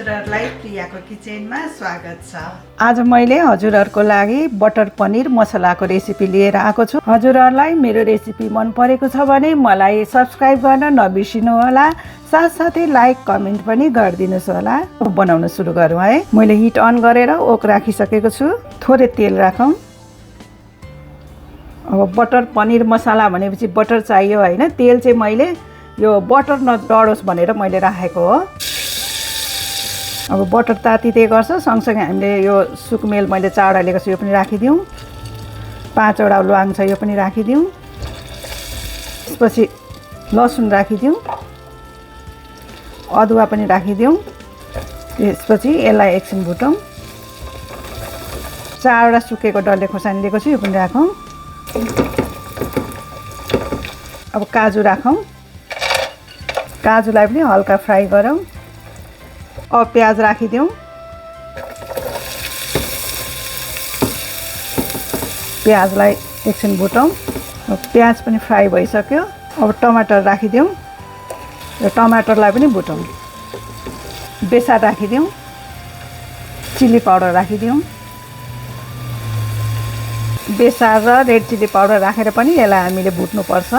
हजुरहरुलाई प्रियाको किचनमा स्वागत छ। आज मैले हजुरहरुको लागि बटर पनीर मसलाको रेसिपी लिएर आएको छु। हजुरहरुलाई मेरो रेसिपी मन परेको छ भने मलाई सब्स्क्राइब गर्न नबिर्सिनु होला। साथसाथै लाइक कमेन्ट पनि गरिदिनुस् होला। बनाउन सुरु गरौँ है। मैले हिट अन गरेर ओक राखिसकेको छु। थोरै तेल राखौँ। अब बटर पनीर मसाला भनेपछि बटर चाहियो हैन। तेल चाहिँ मैले यो बटर नडढोस् भनेर मैले राखेको हो। अब बटर तातिदै गर्छ। सँगसँगै हामीले यो सुकमेल मैले चाउडा लिएको छु यो पनि राखिदिउँ। 5 वटा ल्वाङ छ यो पनि राखिदिउँ। त्यसपछि लसुन राखिदिउँ। अदुवा पनि राखिदिउँ। त्यसपछि यसलाई एकछिन भुटौँ। 4 वटा सुकेको डल्ले खोर्सानी लिएको छु यो पनि राखौँ। अब काजु राखौँ। काजुलाई पनि हल्का फ्राई गरौँ। अब प्याज राखिदिउँ। प्याजलाई एकछिन भुटौँ। प्याज पनि फ्राई भइसक्यो। अब टमाटर राखिदिउँ। र टमाटरलाई पनि भुटौँ। बेसार राखिदिउँ। चिल्ली पाउडर राखिदिउँ। बेसार र रेड चिल्ली पाउडर राखेर पनि यसलाई हामीले भुट्नुपर्छ।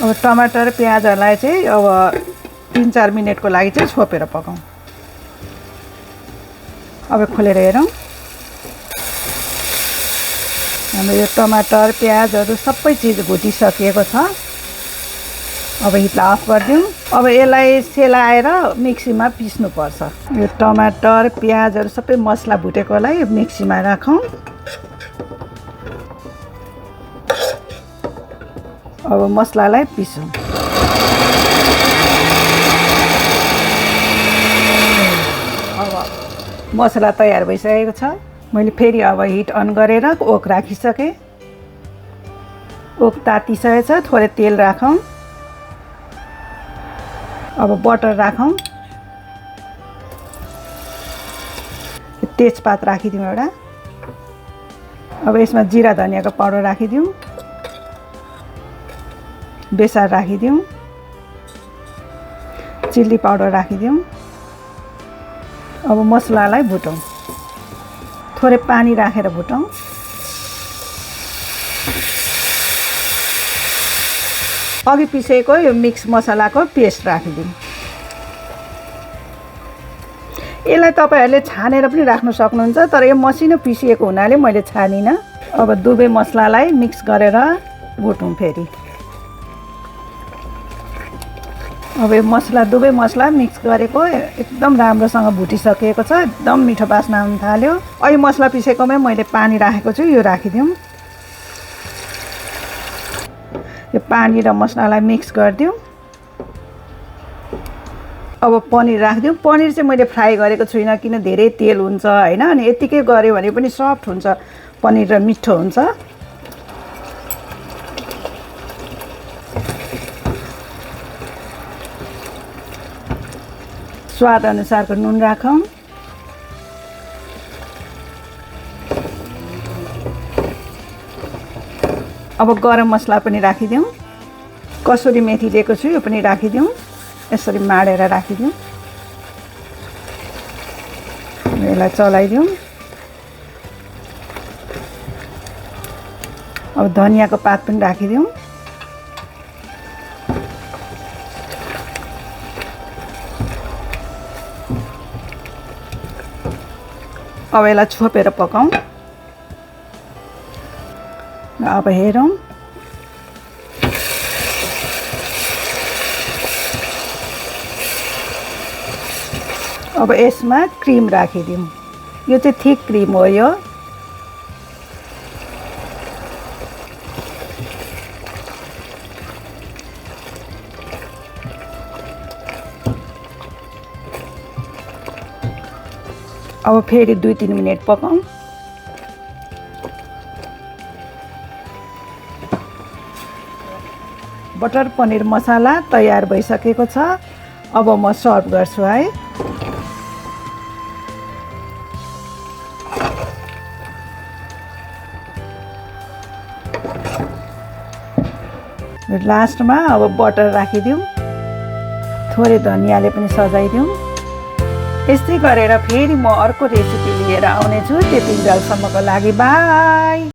अब टमाटर प्याजहरूलाई चाहिँ अब 3-4 मिनेटको लागि चाहिँ छोपेर पकाउँ। अब खोलेर हेरौँ। हाम्रो यो टमाटर प्याजहरू सबै चिज भुटिसकिएको छ। अब हिटलाई अफ गरिदिउँ। अब यसलाई सेलाएर मिक्सीमा पिस्नुपर्छ। यो टमाटर प्याजहरू सबै मसला भुटेकोलाई मिक्सीमा राखौँ। अब मसलालाई पिसौँ। अब मसला तयार भइसकेको छ। मैले फेरि अब हिट अन गरेर ओक राखिसकेँ। ओक तातिसकेको छ। थोरै तेल राखौँ। अब बटर राखौँ। तेजपात राखिदिउँ एउटा। अब यसमा जिरा धनियाको पाउडर राखिदिउँ। बेसार राखिदिउँ। चिल्ली पाउडर राखिदिउँ। अब मसलालाई भुटौँ। थोरै पानी राखेर भुटौँ। अघि पिसेको यो मिक्स मसलाको पेस्ट राखिदिउँ। यसलाई तपाईहरुले छानेर पनि राख्न सक्नुहुन्छ, तर यो मसिनो पिसिएको हुनाले मैले छानिनँ। अब दुवै मसलालाई मिक्स गरेर भुटौँ फेरि। अब यो दुवै मसला मिक्स गरेको एकदम राम्रोसँग भुटिसकेको छ। एकदम मिठो बास्ना आउन थाल्यो। अहिले मसला पिसेकोमै मैले पानी राखेको छु यो राखिदिउँ। यो पानी र मसलालाई मिक्स गरिदिउँ। अब पनिर राखिदिउँ। पनिर चाहिँ मैले फ्राई गरेको छुइनँ किन धेरै तेल हुन्छ हैन। अनि यतिकै गऱ्यो भने पनि सफ्ट हुन्छ पनिर र मिठो हुन्छ। स्वाद अनुसारको नुन राखौँ। अब गरम मसला पनि राखिदिउँ। कसुरी मेथी लिएको छु यो पनि राखिदिउँ। यसरी माडेर राखिदिउँ। यसलाई चलाइदिउँ। अब धनियाको पात पनि राखिदिउँ। अब यसलाई छोपेर पकाउँ। अब हेरौँ। अब यसमा क्रिम राखिदिउँ। यो चाहिँ थिक क्रिम हो यो। अब फेरि 2-3 मिनेट पकाउँ। बटर पनीर मसाला तयार भइसकेको छ। अब म सर्भ गर्छु है। लास्टमा अब बटर राखिदिउँ। थोरै धनियाँले पनि सजाइदिउँ। यस्तै गरेर फेरि म अर्को रेसिपी लिएर आउनेछु। त्यतिन्जेलसम्मको लागि बाई।